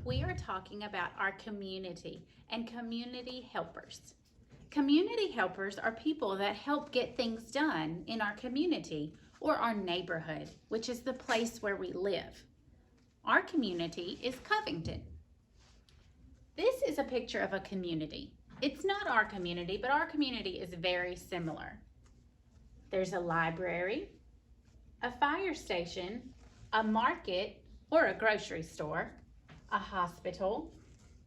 we are talking about our community and community helpers. Community helpers are people that help get things done in our community or our neighborhood, which is the place where we live. Our community is Covington. This is a picture of a community. It's not our community, but our community is very similar. There's a library, a fire station, a market or a grocery store, a hospital,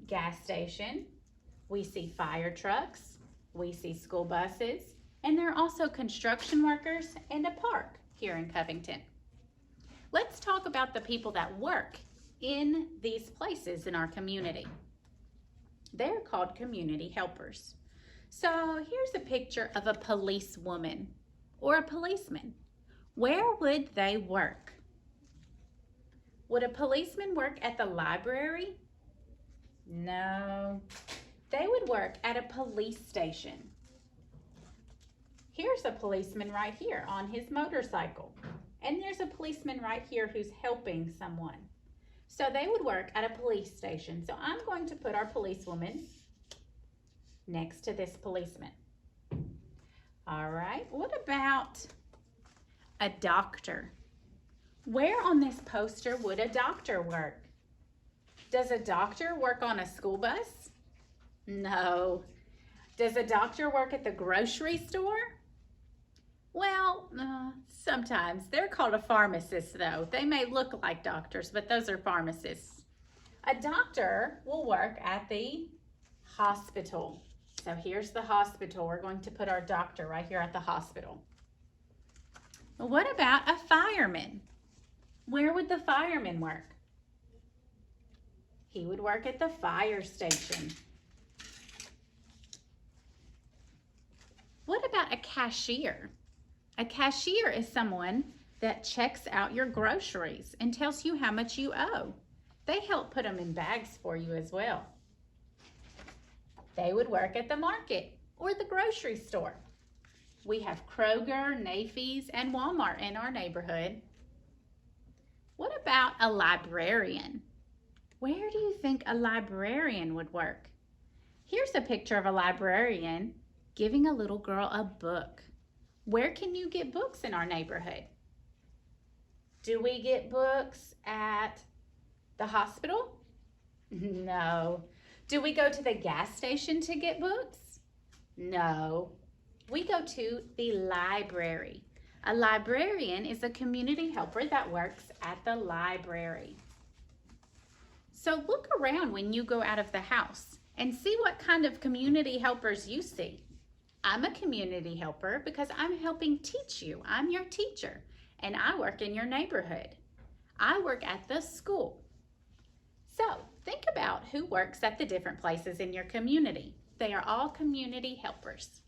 gas station. We see fire trucks, we see school buses, and there are also construction workers and a park here in Covington. Let's talk about the people that work in these places in our community. They're called community helpers. So here's a picture of a policewoman or a policeman. Where would they work? Would a policeman work at the library? No. They would work at a police station. Here's a policeman right here on his motorcycle. And there's a policeman right here who's helping someone. So they would work at a police station. So I'm going to put our policewoman next to this policeman. All right, what about a doctor? Where on this poster would a doctor work? Does a doctor work on a school bus? No. Does a doctor work at the grocery store? Well, sometimes. They're called a pharmacist though. They may look like doctors, but those are pharmacists. A doctor will work at the hospital. So here's the hospital. We're going to put our doctor right here at the hospital. Well, what about a fireman? Where would the fireman work? He would work at the fire station. What about a cashier? A cashier is someone that checks out your groceries and tells you how much you owe. They help put them in bags for you as well. They would work at the market or the grocery store. We have Kroger, Nafis, and Walmart in our neighborhood. What about a librarian? Where do you think a librarian would work? Here's a picture of a librarian giving a little girl a book. Where can you get books in our neighborhood? Do we get books at the hospital? No. Do we go to the gas station to get books? No. We go to the library. A librarian is a community helper that works at the library. So look around when you go out of the house and see what kind of community helpers you see. I'm a community helper because I'm helping teach you. I'm your teacher, and I work in your neighborhood. I work at the school. So think about who works at the different places in your community. They are all community helpers.